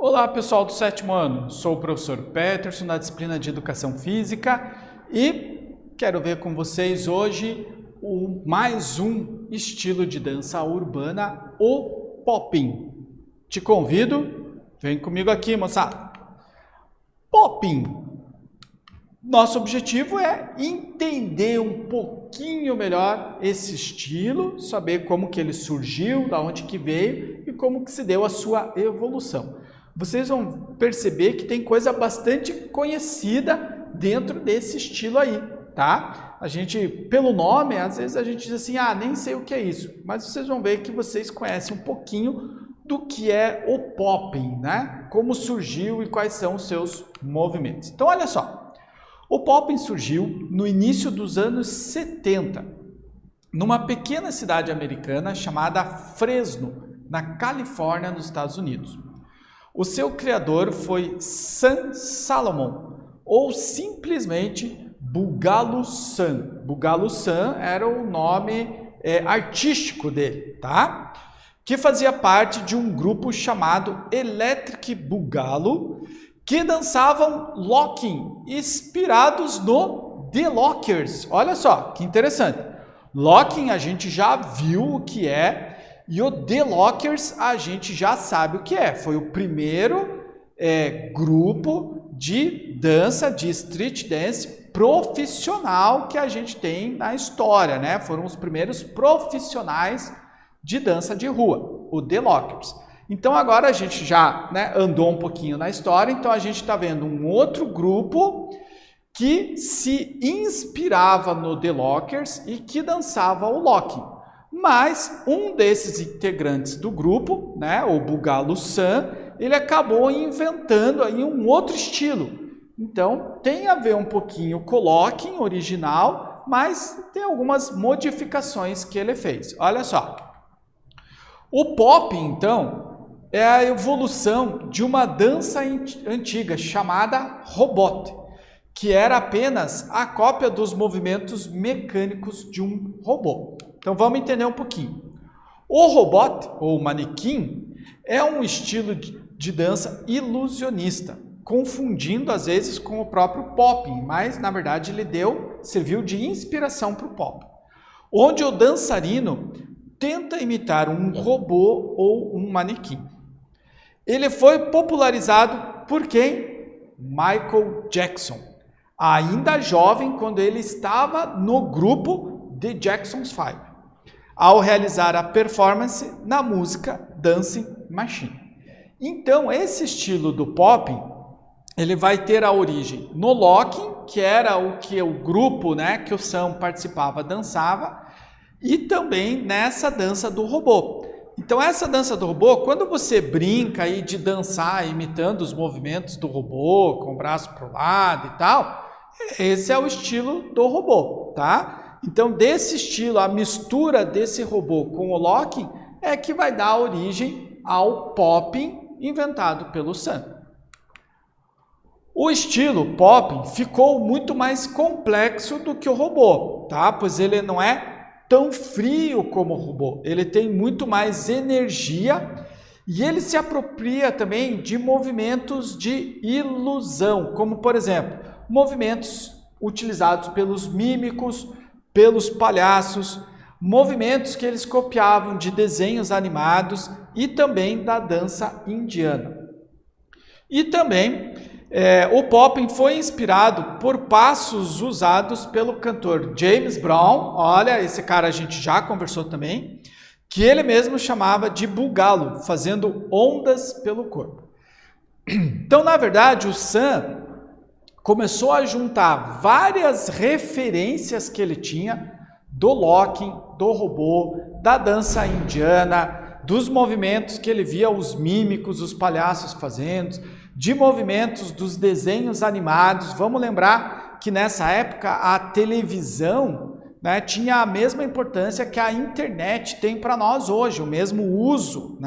Olá pessoal do sétimo ano, sou o professor Peterson da disciplina de Educação Física e quero ver com vocês hoje mais um estilo de dança urbana, o popping. Te convido, vem comigo aqui, moçada. Popping. Nosso objetivo é entender um pouquinho melhor esse estilo, saber como que ele surgiu, da onde que veio e como que se deu a sua evolução. Vocês vão perceber que tem coisa bastante conhecida dentro desse estilo aí, tá? A gente, pelo nome, às vezes a gente diz assim, nem sei o que é isso, mas vocês vão ver que vocês conhecem um pouquinho do que é o popping, né? Como surgiu e quais são os seus movimentos. Então, olha só, o popping surgiu no início dos anos 70, numa pequena cidade americana chamada Fresno, na Califórnia, nos Estados Unidos. O seu criador foi Sam Salomon, ou simplesmente Boogaloo Sam. Boogaloo Sam era o nome artístico dele, tá? Que fazia parte de um grupo chamado Electric Boogaloo, que dançavam locking, inspirados no The Lockers. Olha só, que interessante. Locking a gente já viu o que é, e o The Lockers a gente já sabe o que é. Foi o primeiro grupo de dança, de street dance profissional que a gente tem na história, né? Foram os primeiros profissionais de dança de rua, o The Lockers. Então agora a gente já andou um pouquinho na história, então a gente está vendo um outro grupo que se inspirava no The Lockers e que dançava o locking. Mas um desses integrantes do grupo, o Boogaloo Sam, ele acabou inventando aí um outro estilo. Então tem a ver um pouquinho com o locking original, mas tem algumas modificações que ele fez. Olha só. O popping, então, é a evolução de uma dança antiga chamada robot, que era apenas a cópia dos movimentos mecânicos de um robô. Então vamos entender um pouquinho. O robot, ou manequim, é um estilo de dança ilusionista, confundindo às vezes com o próprio popping, mas na verdade ele serviu de inspiração para o pop, onde o dançarino tenta imitar um robô ou um manequim. Ele foi popularizado por quem? Michael Jackson, ainda jovem quando ele estava no grupo The Jackson's 5, ao realizar a performance na música Dancing Machine. Então, esse estilo do popping, ele vai ter a origem no locking, que era o que o grupo, que o Sam participava, dançava, e também nessa dança do robô. Então, essa dança do robô, quando você brinca aí de dançar imitando os movimentos do robô, com o braço para o lado e tal, esse é o estilo do robô, tá? Então, desse estilo, a mistura desse robô com o locking é que vai dar origem ao popping inventado pelo Sam. O estilo popping ficou muito mais complexo do que o robô, tá? Pois ele não é tão frio como o robô, ele tem muito mais energia e ele se apropria também de movimentos de ilusão, como por exemplo, movimentos utilizados pelos mímicos, pelos palhaços, movimentos que eles copiavam de desenhos animados e também da dança indiana. E também o popping foi inspirado por passos usados pelo cantor James Brown, olha, esse cara a gente já conversou também, que ele mesmo chamava de boogaloo, fazendo ondas pelo corpo. Então, na verdade, o Sam começou a juntar várias referências que ele tinha do locking, do robô, da dança indiana, dos movimentos que ele via os mímicos, os palhaços fazendo, de movimentos dos desenhos animados. Vamos lembrar que nessa época a televisão tinha a mesma importância que a internet tem para nós hoje, o mesmo uso,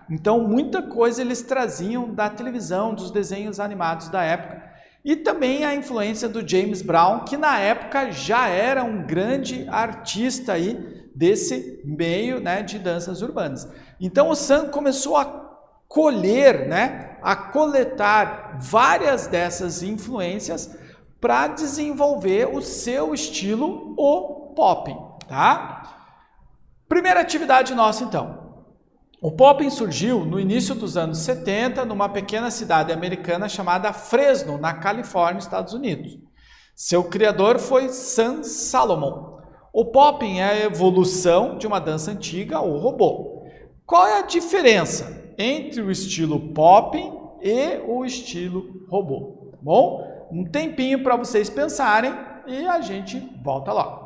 Então muita coisa eles traziam da televisão, dos desenhos animados da época. E também a influência do James Brown, que na época já era um grande artista aí desse meio de danças urbanas. Então o Sam começou a colher, né, a coletar várias dessas influências para desenvolver o seu estilo, o popping, tá? Primeira atividade nossa, então. O popping surgiu no início dos anos 70 numa pequena cidade americana chamada Fresno, na Califórnia, Estados Unidos. Seu criador foi Sam Salomon. O popping é a evolução de uma dança antiga, o robô. Qual é a diferença entre o estilo popping e o estilo robô? Tá bom? Um tempinho para vocês pensarem e a gente volta logo.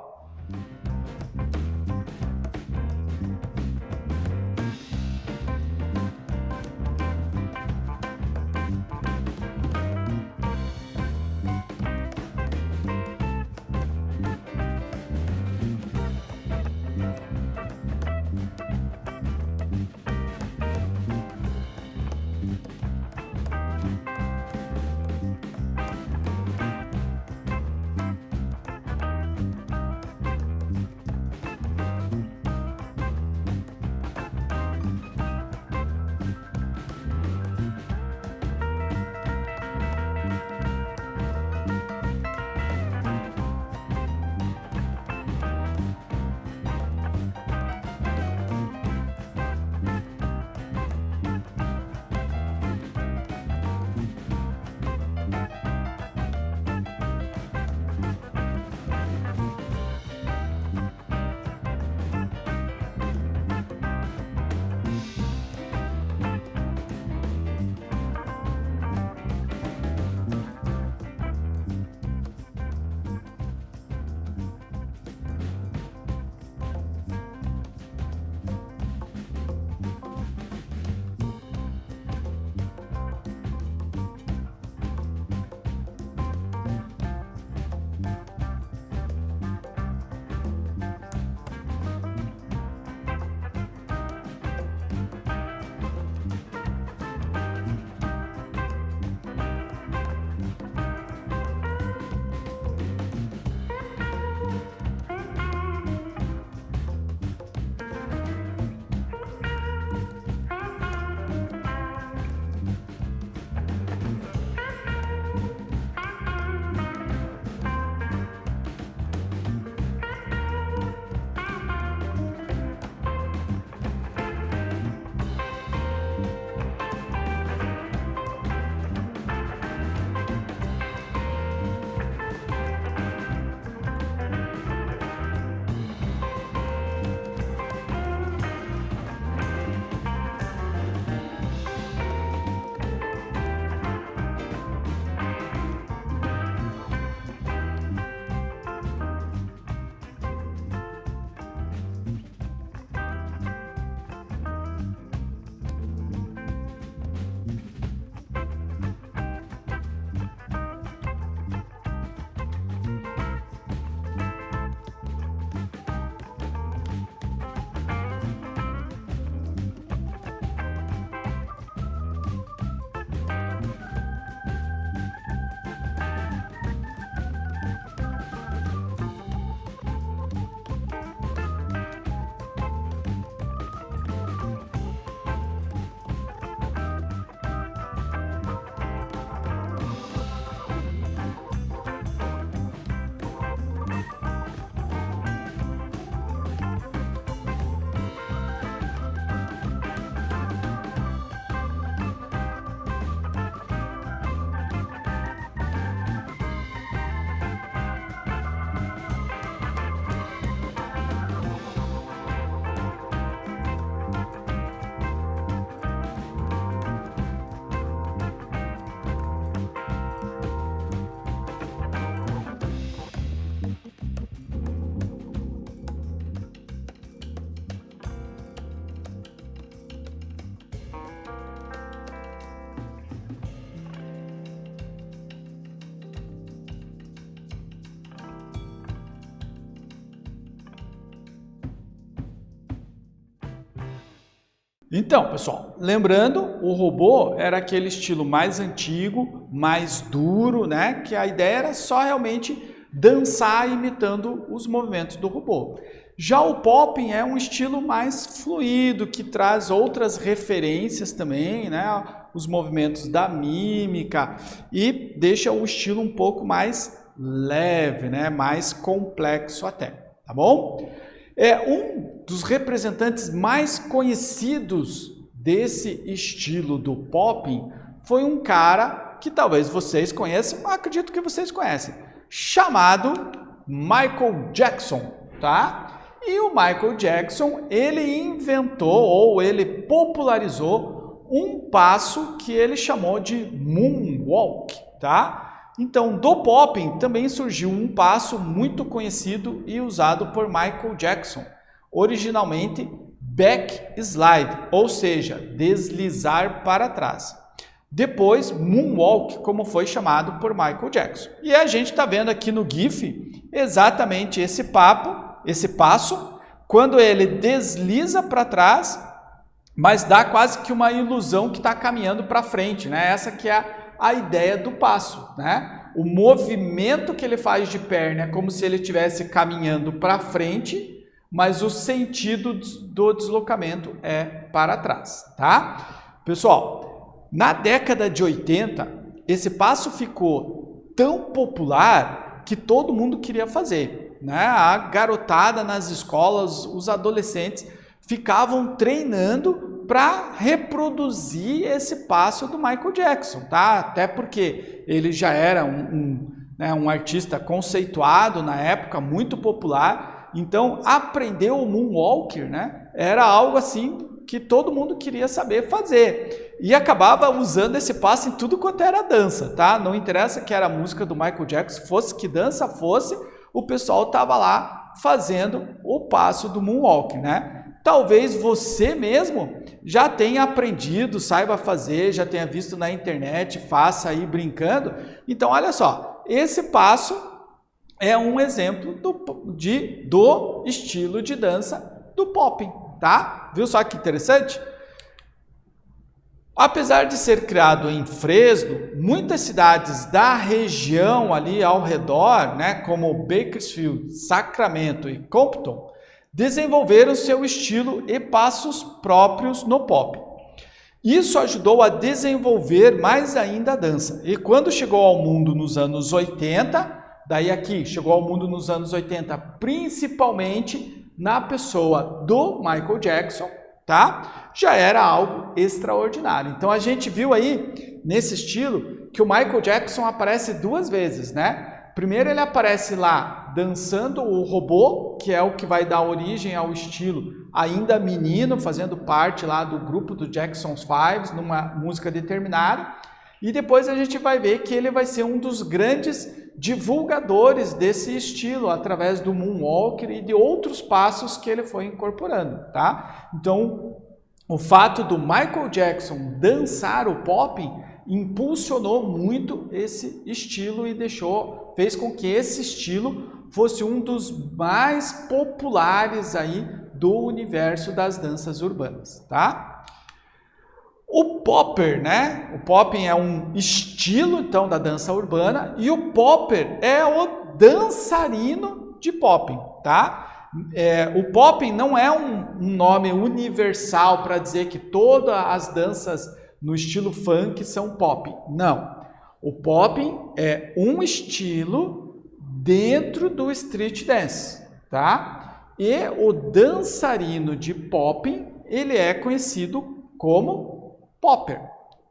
Então, pessoal, lembrando, o robô era aquele estilo mais antigo, mais duro, né? Que a ideia era só realmente dançar imitando os movimentos do robô. Já o popping é um estilo mais fluido, que traz outras referências também, né? Os movimentos da mímica e deixa o estilo um pouco mais leve, né? Mais complexo até, tá bom? Um dos representantes mais conhecidos desse estilo do popping foi um cara que talvez vocês conheçam, acredito que vocês conhecem, chamado Michael Jackson, tá? E o Michael Jackson, ele inventou ou ele popularizou um passo que ele chamou de Moonwalk, tá? Então, do popping também surgiu um passo muito conhecido e usado por Michael Jackson, originalmente backslide, ou seja, deslizar para trás. Depois, Moonwalk, como foi chamado por Michael Jackson. E a gente está vendo aqui no GIF exatamente esse passo, quando ele desliza para trás, mas dá quase que uma ilusão que está caminhando para frente, né? Essa que é a ideia do passo, né? O movimento que ele faz de perna é como se ele estivesse caminhando para frente, mas o sentido do deslocamento é para trás, tá? Pessoal, na década de 80, esse passo ficou tão popular que todo mundo queria fazer, né? A garotada nas escolas, os adolescentes ficavam treinando para reproduzir esse passo do Michael Jackson, tá? Até porque ele já era um artista conceituado na época, muito popular, então aprender o Moonwalker, né, era algo assim que todo mundo queria saber fazer. E acabava usando esse passo em tudo quanto era dança, tá? Não interessa que era a música do Michael Jackson, fosse que dança fosse, o pessoal estava lá fazendo o passo do Moonwalk, né? Talvez você mesmo já tenha aprendido, saiba fazer, já tenha visto na internet, faça aí brincando. Então, olha só, esse passo é um exemplo do estilo de dança do popping, tá? Viu só que interessante? Apesar de ser criado em Fresno, muitas cidades da região ali ao redor, né, como Bakersfield, Sacramento e Compton, desenvolveram seu estilo e passos próprios no pop. Isso ajudou a desenvolver mais ainda a dança. E quando chegou ao mundo nos anos 80, daí aqui, chegou ao mundo nos anos 80, principalmente na pessoa do Michael Jackson, tá? Já era algo extraordinário. Então a gente viu aí, nesse estilo, que o Michael Jackson aparece duas vezes, né? Primeiro ele aparece lá dançando o robô, que é o que vai dar origem ao estilo ainda menino, fazendo parte lá do grupo do Jackson's Five, numa música determinada. E depois a gente vai ver que ele vai ser um dos grandes divulgadores desse estilo, através do Moonwalker e de outros passos que ele foi incorporando, tá? Então, o fato do Michael Jackson dançar o popping impulsionou muito esse estilo e fez com que esse estilo fosse um dos mais populares aí do universo das danças urbanas, tá? O popper, né? O popping é um estilo, então, da dança urbana e o popper é o dançarino de popping, tá? O popping não é um nome universal para dizer que todas as danças no estilo funk são pop. Não. O popping é um estilo dentro do street dance, tá? E o dançarino de popping, ele é conhecido como popper,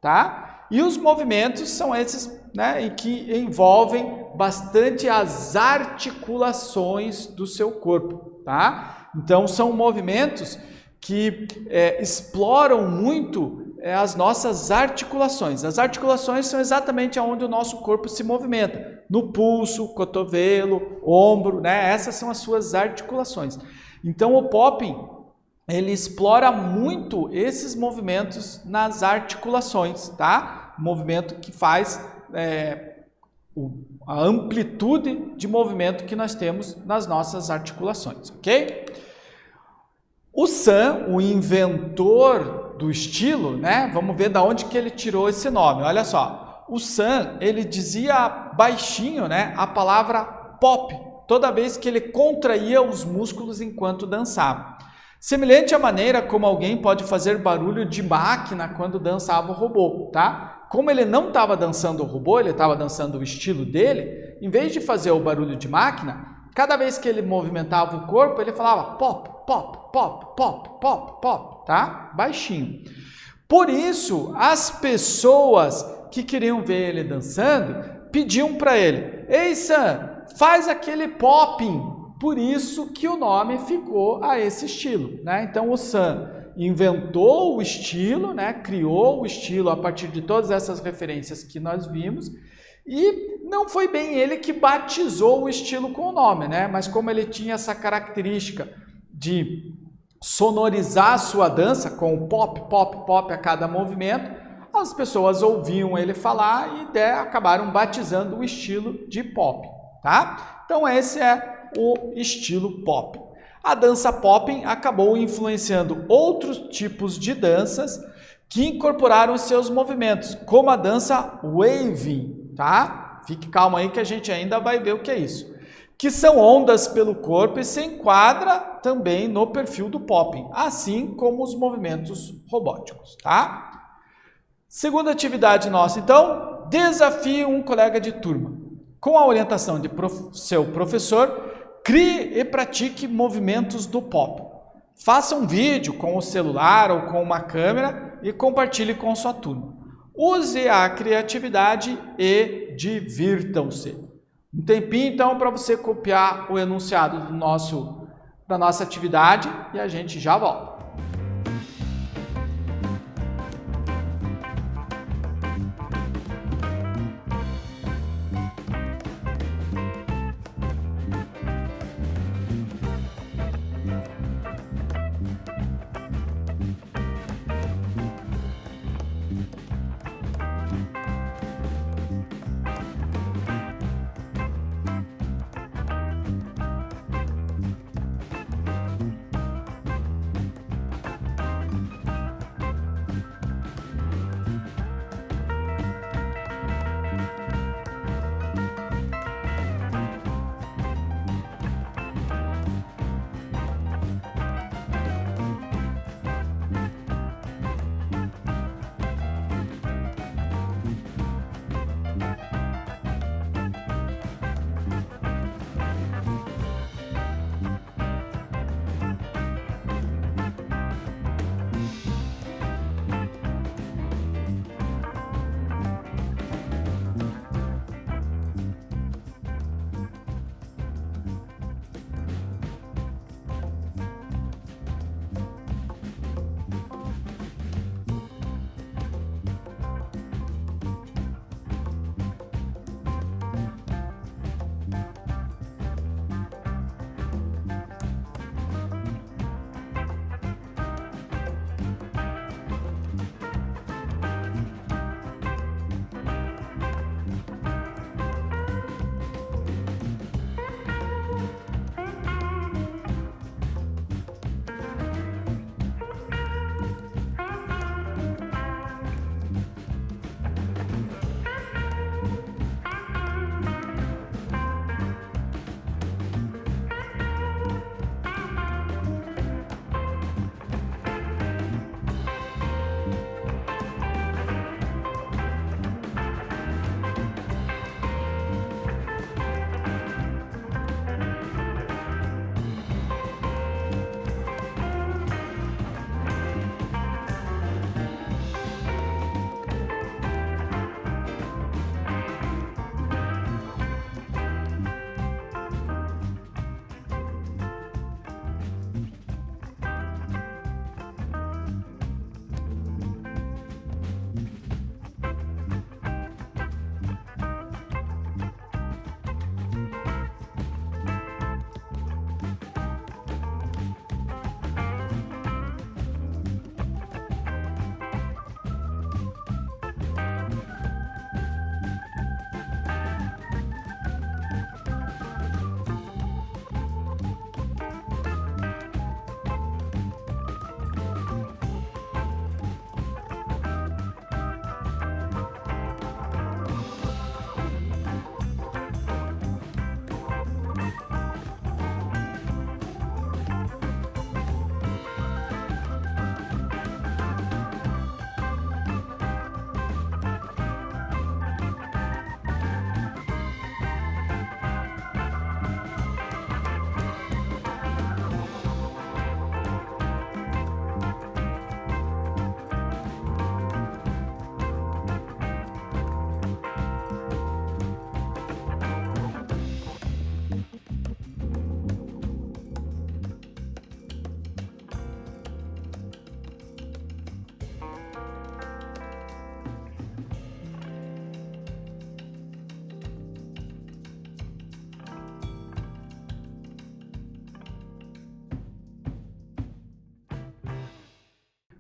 tá? E os movimentos são esses, né, que envolvem bastante as articulações do seu corpo, tá? Então são movimentos que exploram muito as nossas articulações. As articulações são exatamente onde o nosso corpo se movimenta, no pulso, cotovelo, ombro, né? Essas são as suas articulações. Então o popping, ele explora muito esses movimentos nas articulações, tá? Movimento que faz a amplitude de movimento que nós temos nas nossas articulações, ok? O Sam, o inventor do estilo, né? Vamos ver de onde que ele tirou esse nome. Olha só, o Sam, ele dizia baixinho, né, a palavra pop toda vez que ele contraía os músculos enquanto dançava. Semelhante à maneira como alguém pode fazer barulho de máquina quando dançava o robô, tá? Como ele não estava dançando o robô, ele estava dançando o estilo dele, em vez de fazer o barulho de máquina, cada vez que ele movimentava o corpo, ele falava pop, pop, pop, pop, pop, pop, tá? Baixinho. Por isso, as pessoas que queriam ver ele dançando, pediam para ele: "Ei, Sam, faz aquele popping." Por isso que o nome ficou a esse estilo, né? Então o Sam inventou o estilo, né? Criou o estilo a partir de todas essas referências que nós vimos, e não foi bem ele que batizou o estilo com o nome, né? Mas como ele tinha essa característica de sonorizar a sua dança com o pop, pop, pop a cada movimento, as pessoas ouviam ele falar e acabaram batizando o estilo de pop, tá? Então esse é o estilo pop. A dança popping acabou influenciando outros tipos de danças que incorporaram seus movimentos, como a dança waving, tá? Fique calmo aí que a gente ainda vai ver o que é isso. Que são ondas pelo corpo e se enquadra também no perfil do popping, assim como os movimentos robóticos, tá? Segunda atividade nossa, então, desafie um colega de turma. Com a orientação de seu professor, crie e pratique movimentos do pop. Faça um vídeo com o celular ou com uma câmera e compartilhe com sua turma. Use a criatividade e divirtam-se. Um tempinho, então, para você copiar o enunciado da nossa atividade e a gente já volta.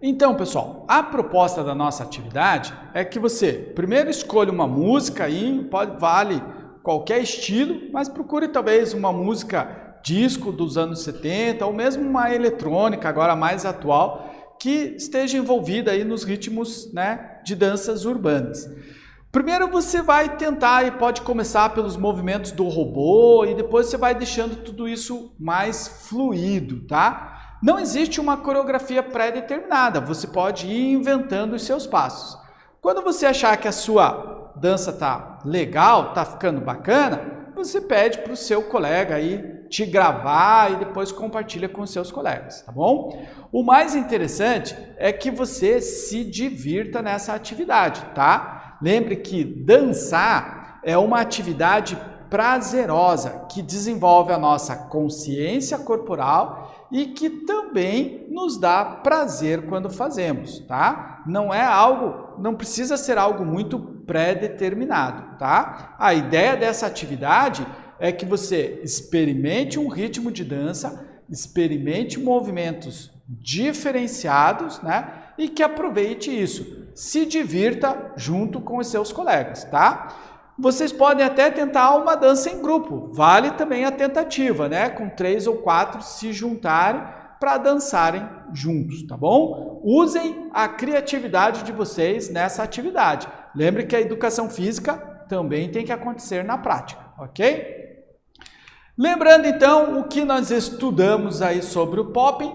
Então, pessoal, a proposta da nossa atividade é que você primeiro escolha uma música aí, vale qualquer estilo, mas procure talvez uma música disco dos anos 70 ou mesmo uma eletrônica agora mais atual que esteja envolvida aí nos ritmos, né, de danças urbanas. Primeiro você vai tentar e pode começar pelos movimentos do robô e depois você vai deixando tudo isso mais fluido, tá? Não existe uma coreografia pré-determinada, você pode ir inventando os seus passos. Quando você achar que a sua dança tá legal, tá ficando bacana, você pede para o seu colega aí te gravar e depois compartilha com os seus colegas, tá bom? O mais interessante é que você se divirta nessa atividade, tá? Lembre que dançar é uma atividade prazerosa que desenvolve a nossa consciência corporal e que também nos dá prazer quando fazemos, tá? Não precisa ser algo muito pré-determinado, tá? A ideia dessa atividade é que você experimente um ritmo de dança, experimente movimentos diferenciados, né? E que aproveite isso, se divirta junto com os seus colegas, tá? Vocês podem até tentar uma dança em grupo, vale também a tentativa, né? Com 3 ou 4 se juntarem para dançarem juntos, tá bom? Usem a criatividade de vocês nessa atividade. Lembre que a educação física também tem que acontecer na prática, ok? Lembrando então o que nós estudamos aí sobre o popping,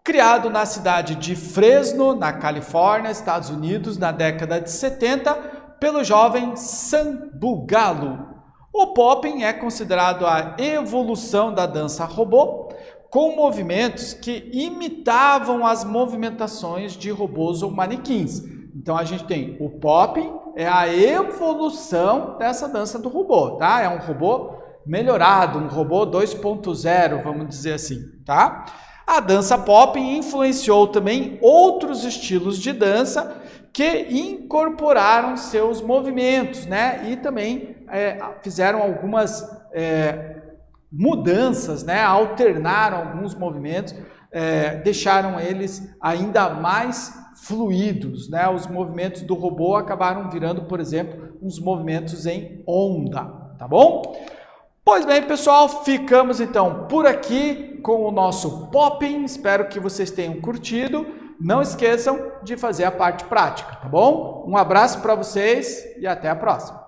criado na cidade de Fresno, na Califórnia, Estados Unidos, na década de 70, pelo jovem Sam Bugalo. O popping é considerado a evolução da dança robô, com movimentos que imitavam as movimentações de robôs ou manequins. Então a gente tem o popping, é a evolução dessa dança do robô, tá? É um robô melhorado, um robô 2.0, vamos dizer assim, tá? A dança popping influenciou também outros estilos de dança que incorporaram seus movimentos, né? E também fizeram algumas mudanças, né? Alternaram alguns movimentos, deixaram eles ainda mais fluidos, né? Os movimentos do robô acabaram virando, por exemplo, uns movimentos em onda, tá bom? Pois bem, pessoal, ficamos então por aqui com o nosso popping. Espero que vocês tenham curtido. Não esqueçam de fazer a parte prática, tá bom? Um abraço para vocês e até a próxima.